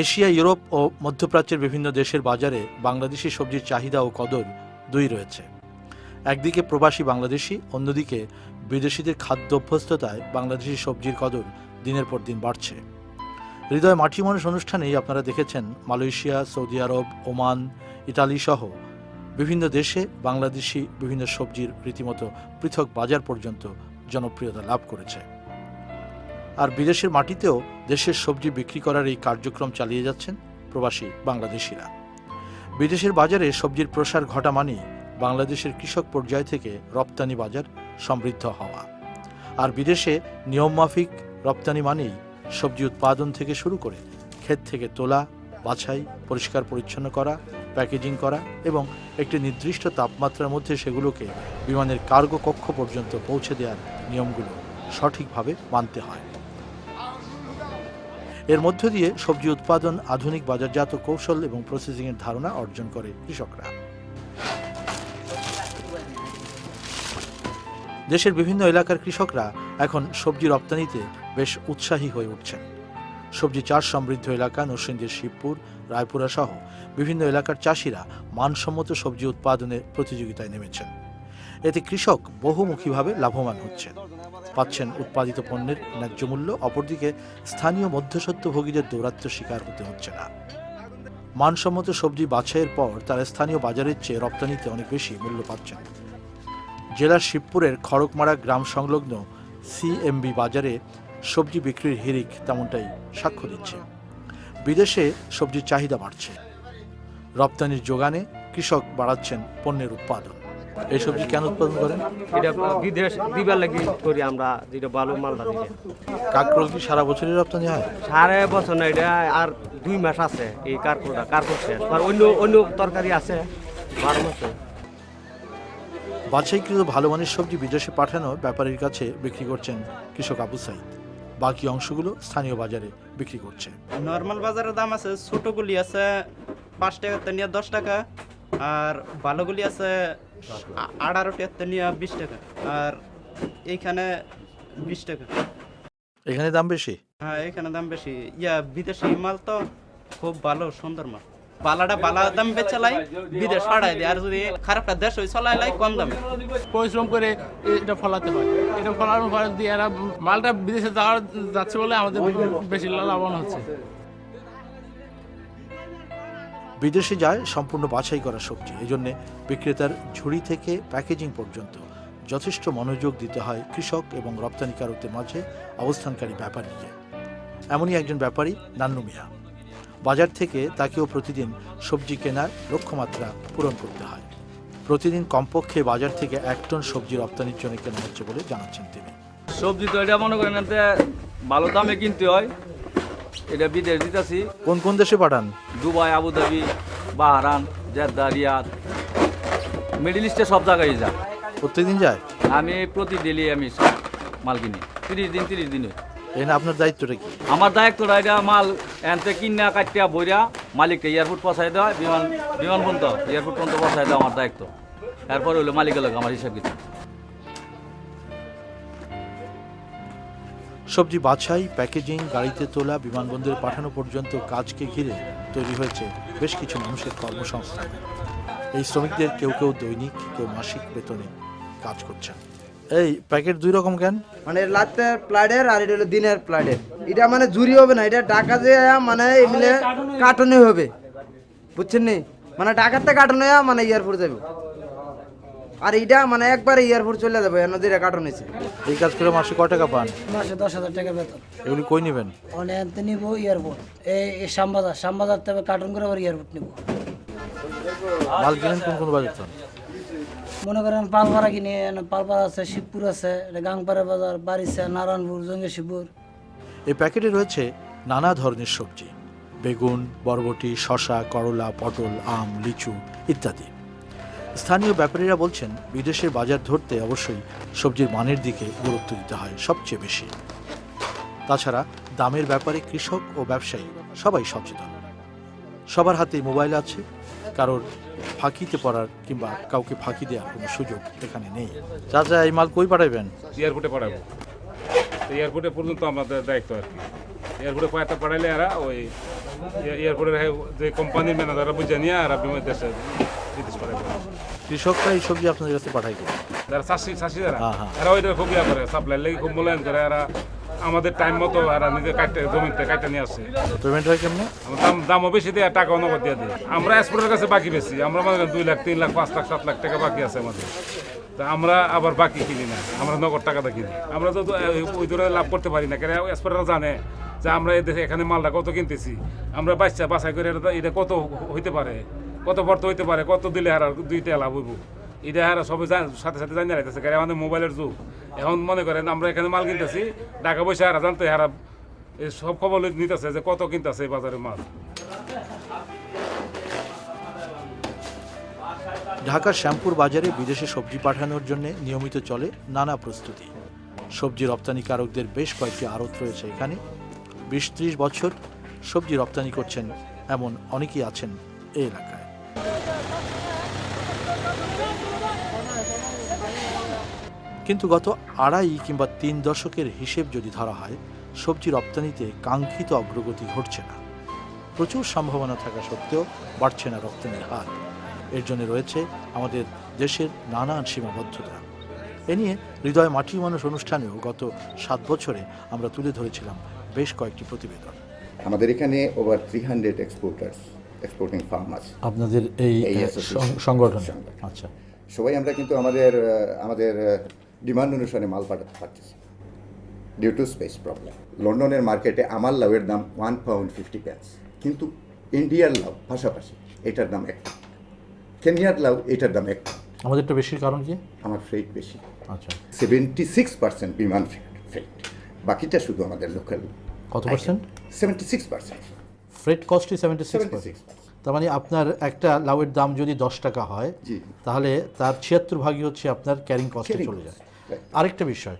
Asia, Europe ও মধ্যপ্রাচ্যের বিভিন্ন দেশের বাজারে বাংলাদেশি সবজির চাহিদা ও কদর দুই রয়েছে। একদিকে প্রবাসী বাংলাদেশি, অন্যদিকে বিদেশিদের খাদ্য অভ্যস্ততায় বাংলাদেশি সবজির কদর দিনের পর দিন বাড়ছে। হৃদয় মাটি মানুষ অনুষ্ঠানেই আপনারা দেখেছেন মালয়েশিয়া, সৌদি আরব, ওমান, ইতালি সহ বিভিন্ন দেশে বাংলাদেশি বিভিন্ন সবজির রীতিমতো পৃথক বাজার পর্যন্ত জনপ্রিয়তা লাভ করেছে। আর বিদেশের মাটিতেও দেশের সবজি বিক্রি করার এই কার্যক্রম চালিয়ে যাচ্ছেন প্রবাসী বাংলাদেশিরা। বিদেশের বাজারে সবজির প্রসার ঘটা মানেই বাংলাদেশের কৃষক পর্যায় থেকে রপ্তানি বাজার সমৃদ্ধ হওয়া। আর বিদেশে নিয়মমাফিক রপ্তানি মানেই সবজি উৎপাদন থেকে শুরু করে ক্ষেত থেকে তোলা, বাছাই, পরিষ্কার পরিচ্ছন্ন করা, প্যাকেজিং করা এবং একটি নির্দিষ্ট তাপমাত্রার মধ্যে সেগুলোকে বিমানের কার্গো কক্ষ পর্যন্ত পৌঁছে দেওয়ার নিয়মগুলো সঠিকভাবে মানতে হয়। এর মধ্য দিয়ে সবজি উৎপাদন, আধুনিক বাজারজাত কৌশল এবং প্রসেসিংয়ের ধারণা অর্জন করে কৃষকরা। দেশের বিভিন্ন এলাকার কৃষকরা এখন সবজি রপ্তানিতে বেশ উৎসাহী হয়ে উঠছেন। সবজি চাষ সমৃদ্ধ এলাকা নরসিংদীর শিবপুর, রায়পুরা সহ বিভিন্ন এলাকার চাষিরা মানসম্মত সবজি উৎপাদনে প্রতিযোগিতায় নেমেছেন। এতে কৃষক বহুমুখীভাবে লাভবান হচ্ছেন, পাচ্ছেন উৎপাদিত পণ্যের ন্যায্য মূল্য। অপরদিকে স্থানীয় মধ্যস্বত্বভোগীদের দৌরাত্ম্য শিকার হতে হচ্ছে না। মানসম্মত সবজি বাছাইয়ের পর তারা স্থানীয় বাজারের চেয়ে রপ্তানিতে অনেক বেশি মূল্য পাচ্ছেন। জেলার শিবপুরের খড়কমারা গ্রাম সংলগ্ন সিএমবি বাজারে সবজি বিক্রির হিড়িক তেমনটাই সাক্ষ্য দিচ্ছে। বিদেশে সবজির চাহিদা বাড়ছে, রপ্তানির যোগানে কৃষক বাড়াচ্ছেন পণ্যের উৎপাদন। এই সবজি কেন উৎপাদন করেন? এটা বিদেশ দিবার লাগি করি আমরা, যেটা ভালো মালটা দিলে। কাকরোল কি সারা বছরই রপ্তানি হয়? সারা বছর না, এটা আর 2 মাস আছে এই কার্পুর শেষ। আর অন্য তরকারি আছে 12 মাসে। বাছাইকৃত ভালো মানের সবজি বিদেশে পাঠানো ব্যাপারীর কাছে বিক্রি করছেন কৃষক আবু সাইদ। বাকি অংশগুলো স্থানীয় বাজারে বিক্রি করছে। নর্মাল বাজারের দাম আছে, ছোটগুলি আছে 5 টাকা থেকে 10 টাকা, আর ভালোগুলি আছে 18 টাকা থেকে 20 টাকা, আর এইখানে 20 টাকা। এখানে দাম বেশি? হ্যাঁ, এখানে দাম বেশি। বিদেশি মাল তো খুব ভালো, সুন্দর মাল। বালাটা বালা দাম বেচালাই, বিদেশ পাঠাই দেয়। আর যদি খারাপটা দেশ ওই চলাই লাই কম দামে। পরিশ্রম করে এটা ফলাতে হয়। এটা ফলানোর পরে দিয়ে এরা মালটা বিদেশে যাচ্ছে বলে আমাদের বেশি লাভবান হচ্ছে। বিদেশে যায় সম্পূর্ণ বাছাই করা সবজি। এই জন্যে বিক্রেতার ঝুড়ি থেকে প্যাকেজিং পর্যন্ত যথেষ্ট মনোযোগ দিতে হয় কৃষক এবং রপ্তানিকারকদের মাঝে অবস্থানকারী ব্যাপারীকে। এমনই একজন ব্যাপারী নান্নু মিয়া। বাজার থেকে তাকেও প্রতিদিন সবজি কেনার লক্ষ্যমাত্রা পূরণ করতে হয়। প্রতিদিন কমপক্ষে বাজার থেকে 1 টন সবজি রপ্তানির জন্য কেনা হচ্ছে বলে জানাচ্ছেন তিনি। সবজি তো এটা মনে করেন ভালো দামে কিনতে হয়। এটা বিদেশ দিতেছি। কোন কোন দেশে পাঠান? Dubai, Abu Dhabi, Bahrain, Jeddah, Riyadh, middle ইস্টে সব জায়গায় যায়। প্রত্যেকদিন যায়? আমি প্রতি ডেলি আমি মাল কিনি। 30 দিনে। এখানে আপনার দায়িত্বটা কি? আমার দায়িত্বটা এটা মাল এনতে কিনা কাটিয়া বইরা মালিককে এয়ারপোর্ট পৌঁছাই দেওয়া, বিমান পর্যন্ত এয়ারপোর্ট পর্যন্ত পৌঁছাই দেওয়া আমার দায়িত্ব। এরপরে হলো মালিকের লোক আমার হিসাব কিতাব। সবজি বাছাই, প্যাকেজিং, গাড়িতে তোলা, বিমানবন্দরে পাঠানো পর্যন্ত কাজকে ঘিরে তৈরি হয়েছে বেশ কিছু মানুষের কর্মসংস্থান। এই শ্রমিকদের কেউ কেউ দৈনিক, কেউ মাসিক বেতনে কাজ করছেন। এই প্যাকেট 2 রকম কেন? মানে রাতের প্লাইডের আর এটা হলো দিনের প্লাইডের। এটা মানে জুরি হবে না, এটা ঢাকা যে মানে এমনি কার্টনে হবে, বুঝছেন নি? মানে ঢাকাতে কার্টনে মানে এয়ারপোর্ট যাবে, আর এটা মানে একবারে এয়ারপোর্ট চলে যাবে। নদীরা কার্টন হয়েছে। এই কাজ করে মাসে কয় টাকা পান? মাসে 10,000 টাকা বেতন। এগুলি কই নেবেন? অনেক নিব এয়ারপোর্ট, এই শ্যামবাজার থেকে কার্টন করে আবার এয়ারপোর্ট নিব। মাল কিনেন কোন কোন বাজার থেকে? মনে করেন পালপাড়া কিনে, পালপাড়া আছে, শিবপুর আছে, গাংপাড়া বাজার, বারিসা, নারায়ণপুর, জঙ্গিশিবপুর। এই প্যাকেটে রয়েছে নানা ধরনের সবজি: বেগুন, বরবটি, শসা, করলা, পটল, আম, লিচু ইত্যাদি। স্থানীয় ব্যাপারীরা বলছেন বিদেশের বাজার ধরতে অবশ্যই সবজির মানের দিকে গুরুত্ব দিতে হয় সবচেয়ে বেশি। তাছাড়া দামের ব্যাপারে কৃষক ও ব্যবসায়ী সবাই সচেতন। সবার হাতেই মোবাইল আছে, কারোর ফাঁকিতে পড়ার কিংবা কাউকে ফাঁকি দেওয়ার কোনো সুযোগ এখানে নেই। চাচা, এই মাল কই পাঠাইবেন? এয়ারপোর্টে পাঠাবো। এয়ারপোর্টে পর্যন্ত আমাদের দায়িত্ব আর কি। এয়ারপোর্টে পাঠাইলে এরা ওই এয়ারপোর্টের যে কোম্পানির ম্যানেজাররা বুঝে নিয়ে আর আপনি দেশে বিদেশ পাঠাই কৃষকরা এই সবজি আপনাদের কাছে পাঠায় কি? যারা চাষি যারা হ্যাঁ, হ্যাঁ। এরা ওইটা খুব করে সাপ্লাই লেগে খুব মূল্যায়ন করে এরা আমাদের টাইম মতো এরা নিজে কাটতে জমিতে কাটতে নিয়ে আসে। পেমেন্ট হয় কেমনে? দামও বেশি দিয়ে টাকাও নগদ দিয়ে দিই। আমরা এক্সপোর্টের কাছে বাকি বেশি, আমরা মনে করেন 2 লাখ 3 লাখ 5 লাখ 7 লাখ টাকা বাকি আছে আমাদের। তা আমরা আবার বাকি কিনি না, আমরা নগদ টাকাটা কিনি। আমরা তো ওই ধরে লাভ করতে পারি না, কারণ এক্সপোর্টাররা জানে যে আমরা এখানে মালটা কত কিনতেছি, আমরা বাছাই করে এটা কত হইতে পারে, কত ভর্ত হইতে পারে, কত দিলে হারা 2 টাকা লাভ হইব, এটা হারা সবাই সাথে সাথে জানিয়ে রাখতেছে। কারণ আমাদের মোবাইলের যুগ, এখন মনে করেন আমরা এখানে মাল কিনতেছি, টাকা পয়সা হারা জানতে হারা সব খবর নিতেছে যে কত কিনতেছে এই বাজারে মাল। ঢাকার শ্যামপুর বাজারে বিদেশে সবজি পাঠানোর জন্য নিয়মিত চলে নানা প্রস্তুতি। সবজি রপ্তানিকারকদের বেশ কয়েকটি আড়ত রয়েছে এখানে। 20-30 বছর সবজি রপ্তানি করছেন এমন অনেকেই আছেন এই এলাকায়। কিন্তু গত 2.5 কিংবা 3 দশকের হিসেব যদি ধরা হয়, সবজি রপ্তানিতে কাঙ্ক্ষিত অগ্রগতি ঘটছে না। প্রচুর সম্ভাবনা থাকা সত্ত্বেও বাড়ছে না রপ্তানির হার। এর জন্য রয়েছে আমাদের দেশের নানান সীমাবদ্ধতা। এ নিয়ে হৃদয় মাটির মানুষ অনুষ্ঠানেও গত 7 বছরে আমরা তুলে ধরেছিলাম বেশ কয়েকটি প্রতিবেদন। আমাদের এখানে ওভার 300 এক্সপোর্টিং ফার্ম আছে আপনাদের এই সংগঠন। আচ্ছা, সবাই আমরা কিন্তু আমাদের ডিমান্ড অনুসারে মাল পাঠাতে পারতেছি ডিউ টু স্পেস প্রবলেম। লন্ডনের মার্কেটে আমার লাউয়ের দাম £1.50, কিন্তু ইন্ডিয়ার লাউ পাশাপাশি এটার দাম 1 পাউন্ড, কেনিয়ার লাউ এটার দাম 1 পাউন্ড। আমাদেরটা বেশির কারণ কি? আমার ফ্রেট বেশি। আচ্ছা, 76% বিমান ফ্রেট, বাকিটা শুধু আমাদের লোকাল। কত পার্সেন্ট? 76%। ফ্রেট কস্টই 76%। তার মানে আপনার একটা লাউয়ের দাম যদি 10 টাকা হয়, তাহলে তার 76 ভাগই হচ্ছে আপনার ক্যারিং কস্টে চলে যায়। আরেকটা বিষয়,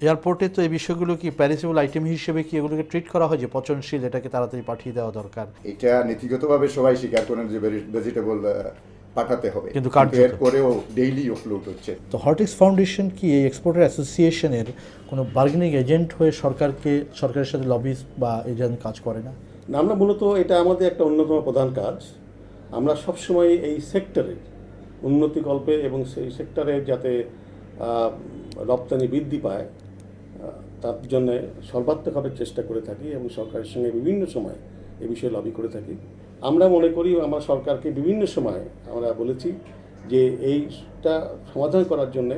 এয়ারপোর্টে তো এই বিষয়গুলো কি প্যারিসেবল আইটেম হিসেবে কি এগুলোকে ট্রিট করা হয় যে পচনশীল, এটাকে তাড়াতাড়ি পাঠিয়ে দেওয়া দরকার? এটা নীতিগতভাবে সবাই স্বীকার করেন যে ভেজিটেবল পাঠাতে হবে, কিন্তু এর পরেও ডেইলি অফলোড হচ্ছে। তো হর্টিক্স ফাউন্ডেশন কি এই এক্সপোর্টার অ্যাসোসিয়েশনের কোনো বার্গেনিং এজেন্ট হয়ে সরকারের সাথে লবিস বা এজেন্ট কাজ করে না? না, আমরা মূলত এটা আমাদের একটা অন্যতম প্রধান কাজ। আমরা সবসময় এই সেক্টরের উন্নতিকল্পে এবং সেই সেক্টরে যাতে রপ্তানি বৃদ্ধি পায় তার জন্য সর্বাত্মকভাবে চেষ্টা করে থাকি এবং সরকারের সঙ্গে বিভিন্ন সময় এ বিষয়ে লবি করে থাকি। আমরা মনে করি আমরা সরকারকে বিভিন্ন সময় আমরা বলেছি যে এইটা সমাধান করার জন্যে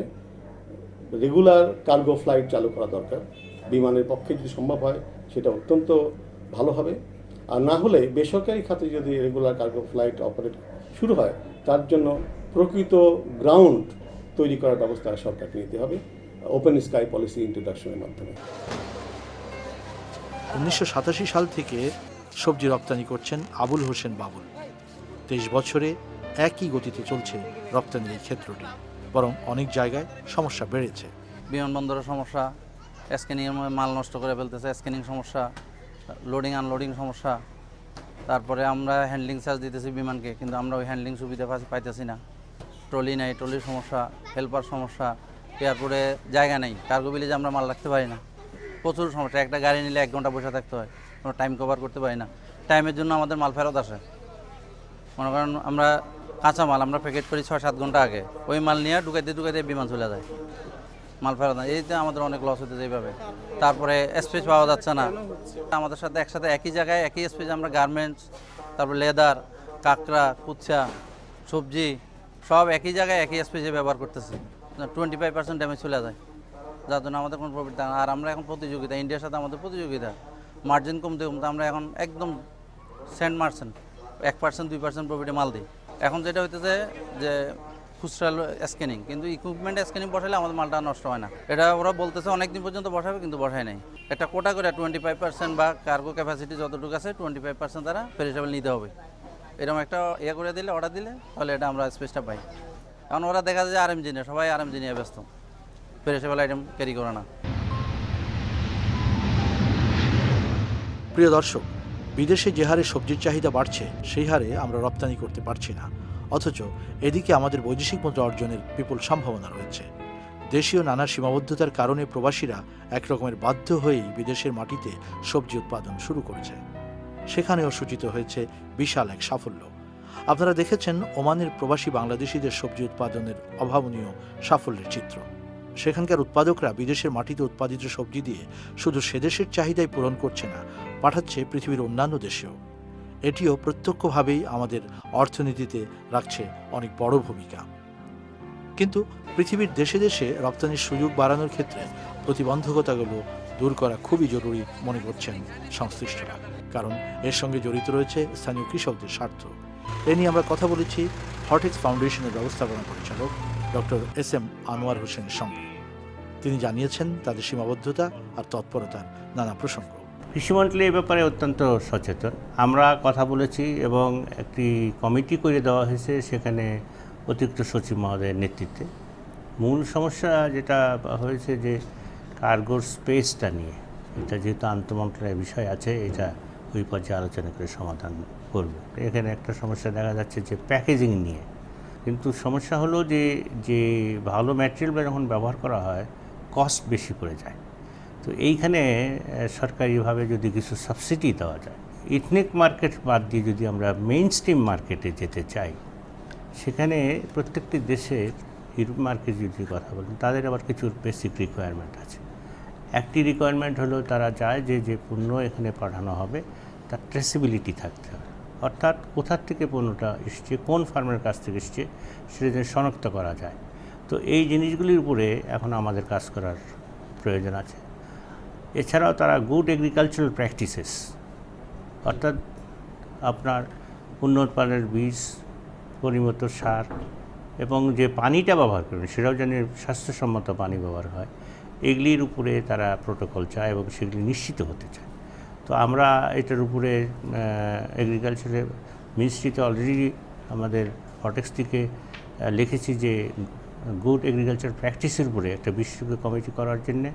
রেগুলার কার্গো ফ্লাইট চালু করা দরকার। বিমানের পক্ষে যদি সম্ভব হয় সেটা অত্যন্ত ভালো হবে, আর না হলে বেসরকারি খাতে যদি রেগুলার কার্গো ফ্লাইট অপারেট শুরু হয় তার জন্য প্রকৃত গ্রাউন্ড তৈরি করার ব্যবস্থা সরকারকে নিতে হবে ওপেন স্কাই পলিসি ইন্ট্রোডাকশনের মাধ্যমে। 1987 সাল থেকে সবজি রপ্তানি করছেন আবুল হোসেন বাবুল। 23 বছরে একই গতিতে চলছে রপ্তানির এই ক্ষেত্রটি, বরং অনেক জায়গায় সমস্যা বেড়েছে। বিমানবন্দরের সমস্যা, স্ক্যানিংয়ের মাল নষ্ট করে ফেলতেছে, স্ক্যানিং সমস্যা, লোডিং আনলোডিং সমস্যা। তারপরে আমরা হ্যান্ডলিং চার্জ দিতেছি বিমানকে, কিন্তু আমরা ওই হ্যান্ডলিং সুবিধা পাইতেছি না। ট্রলি নাই, ট্রলির সমস্যা, হেল্পার সমস্যা, এয়ারপোর্টে জায়গা নেই, কার্গো ভিলেজে আমরা মাল রাখতে পারি না, প্রচুর সমস্যা। একটা গাড়ি নিলে 1 ঘন্টা বসে থাকতে হয়, কোনো টাইম কভার করতে পারি না। টাইমের জন্য আমাদের মাল ফেরত আসে। মনে করেন আমরা কাঁচা মাল আমরা প্যাকেট করি 6-7 ঘন্টা আগে, ওই মাল নিয়ে ঢুকাইতে বিমান চলে যায়, মাল ফেরত না। এইতে আমাদের অনেক লস হতে এইভাবে। তারপরে স্পেস পাওয়া যাচ্ছে না। আমাদের সাথে একসাথে একই জায়গায় একই স্পেস আমরা গার্মেন্টস, তারপর লেদার, কাঁকড়া, কুচ্ছা, সবজি সব একই জায়গায় একই স্পেসে ব্যবহার করতেছি। 25% ড্যামেজ চলে যায়, যার জন্য আমাদের কোনো প্রফিট থাকে না। আর আমরা এখন প্রতিযোগিতা, ইন্ডিয়ার সাথে আমাদের প্রতিযোগিতা, মার্জিন কমতে আমরা এখন একদম সেন্ট মার্চেন্ট 1%-2% প্রফিটে মাল দিই। এখন যেটা হইতেছে যে খুচরা স্ক্যানিং, কিন্তু ইকুইপমেন্ট স্ক্যানিং বসালে আমাদের মালটা নষ্ট হয় না। এটা ওরা বলতেছে অনেকদিন পর্যন্ত বসাবে, কিন্তু বসায় নাই। একটা কোটা করে 25% বা কার্গো ক্যাপাসিটি যতটুকু আছে 25% তারা পেরিশেবল নিতে হবে, এরকম একটা করে দিলে, অর্ডার দিলে, তাহলে এটা আমরা স্পেসটা পাই। কারণ ওরা দেখা যায় আরএমজি নিয়ে, সবাই আরএমজি নিয়ে ব্যস্ত, পেরিশেবল আইটেম ক্যারি করে না। প্রিয় দর্শক, বিদেশে যে হারে সবজির চাহিদা বাড়ছে সেই হারে আমরা রপ্তানি করতে পারছি না, অথচ এদিকে আমাদের বৈদেশিক মুদ্রা অর্জনের বিপুল সম্ভাবনা রয়েছে। দেশীয় নানা সীমাবদ্ধতার কারণে প্রবাসীরা একরকমের বাধ্য হয়েই বিদেশের মাটিতে সবজি উৎপাদন শুরু করেছে। সেখানেও সূচিত হয়েছে বিশাল এক সাফল্য। আপনারা দেখেছেন ওমানের প্রবাসী বাংলাদেশিদের সবজি উৎপাদনের অভাবনীয় সাফল্যের চিত্র। সেখানকার উৎপাদকরা বিদেশের মাটিতে উৎপাদিত সবজি দিয়ে শুধু সেদেশের চাহিদাই পূরণ করছে না, পাঠাচ্ছে পৃথিবীর অন্যান্য দেশেও। এটিও প্রত্যক্ষভাবেই আমাদের অর্থনীতিতে রাখছে অনেক বড় ভূমিকা। কিন্তু পৃথিবীর দেশে দেশে রপ্তানির সুযোগ বাড়ানোর ক্ষেত্রে প্রতিবন্ধকতাগুলো দূর করা খুবই জরুরি মনে করছেন সংশ্লিষ্টরা, কারণ এর সঙ্গে জড়িত রয়েছে স্থানীয় কৃষকদের স্বার্থ। এ নিয়ে আমরা কথা বলেছি হর্টেক্স ফাউন্ডেশনের ব্যবস্থাপনা পরিচালক ডক্টর SM আনোয়ার হোসেনের সঙ্গে। তিনি জানিয়েছেন তাদের সীমাবদ্ধতা আর তৎপরতার নানা প্রসঙ্গ। কৃষি মন্ত্রী এই ব্যাপারে অত্যন্ত সচেতন। আমরা কথা বলেছি এবং একটি কমিটি করে দেওয়া হয়েছে, সেখানে অতিরিক্ত সচিব মহোদয়ের নেতৃত্বে। মূল সমস্যা যেটা হয়েছে যে কার্গোর স্পেসটা নিয়ে, এটা যেহেতু আন্তঃমন্ত্রণালয়ের বিষয় আছে, এটা ওই পর্যায়ে আলোচনা করে সমাধান করব। এখানে একটা সমস্যা দেখা যাচ্ছে যে প্যাকেজিং নিয়ে, কিন্তু সমস্যা হলো যে ভালো ম্যাটেরিয়াল যখন ব্যবহার করা হয় কস্ট বেশি পড়ে যায়। তো এইখানে সরকারিভাবে যদি কিছু সাবসিডি দেওয়া যায়, ইথনিক মার্কেট বাদ দিয়ে যদি আমরা মেইন স্ট্রিম মার্কেটে যেতে চাই, সেখানে প্রত্যেকটি দেশের ইউরোপ মার্কেট যদি কথা বলেন, তাদের আবার কিছু বেসিক রিকোয়ারমেন্ট আছে। একটি রিকোয়ারমেন্ট হলো তারা চায় যে পণ্য এখানে পাঠানো হবে তার ট্রেসিবিলিটি থাকতে হবে, অর্থাৎ কোথার থেকে পণ্যটা এসছে, কোন ফার্মের কাছ থেকে এসছে, সেটা যেন শনাক্ত করা যায়। তো এই জিনিসগুলির উপরে এখন আমাদের কাজ করার প্রয়োজন আছে। এছাড়াও তারা গুড এগ্রিকালচারাল প্র্যাকটিসেস, অর্থাৎ আপনার উন্নত মানের বীজ, পরিমিত সার এবং যে পানিটা ব্যবহার করবেন সেটাও যেন স্বাস্থ্যসম্মত পানি ব্যবহার হয়, এগুলির উপরে তারা প্রোটোকল চায় এবং সেগুলি নিশ্চিত হতে চায়। তো আমরা এটার উপরে এগ্রিকালচারের মিনিস্ট্রিতে অলরেডি আমাদের হর্টেক্স থেকে লিখেছি যে গুড এগ্রিকালচার প্র্যাকটিসের উপরে একটা বিশেষজ্ঞ কমিটি করার জন্যে,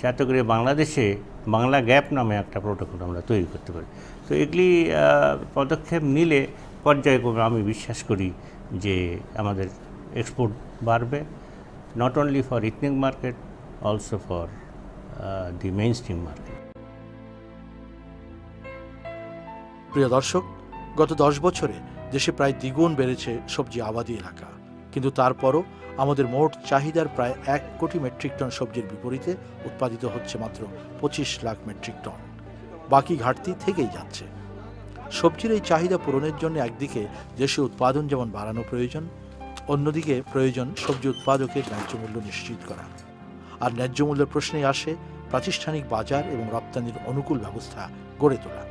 যাতে করে বাংলাদেশে বাংলা গ্যাপ নামে একটা প্রোটোকল আমরা তৈরি করতে পারি। তো এগুলি পদক্ষেপ নিলে পর্যায়ক্রমে আমি বিশ্বাস করি যে আমাদের এক্সপোর্ট বাড়বে, not only for ethnic market, also for the main stream market. প্রিয় দর্শক, গত 10 বছরে দেশে প্রায় দ্বিগুণ বেড়েছে সবজি আবাদি এলাকা, কিন্তু তারপরও আমাদের মোট চাহিদার প্রায় 1 কোটি মেট্রিক টন সবজির বিপরীতে উৎপাদিত হচ্ছে মাত্র 25 লাখ মেট্রিক টন। বাকি ঘাটতি থেকেই যাচ্ছে। সবজির এই চাহিদা পূরণের জন্য একদিকে দেশে উৎপাদন যেমন বাড়ানো প্রয়োজন, অন্যদিকে প্রয়োজন সবজি উৎপাদকের ন্যায্য মূল্য নিশ্চিত করা। আর ন্যায্য মূল্যের প্রশ্নে আসে প্রাতিষ্ঠানিক বাজার এবং রপ্তানির অনুকূল ব্যবস্থা গড়ে তোলা,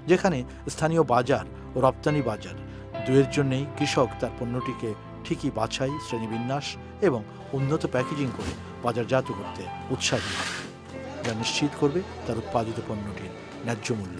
যেখানে স্থানীয় বাজার ও রপ্তানি বাজার দুয়ের জন্যই কৃষক তার পণ্যটিকে ঠিকই বাছাই, শ্রেণীবিন্যাস এবং উন্নত প্যাকেজিং করে বাজারজাত করতে উৎসাহী হবে, যা নিশ্চিত করবে তার উৎপাদিত পণ্যটির ন্যায্য মূল্য।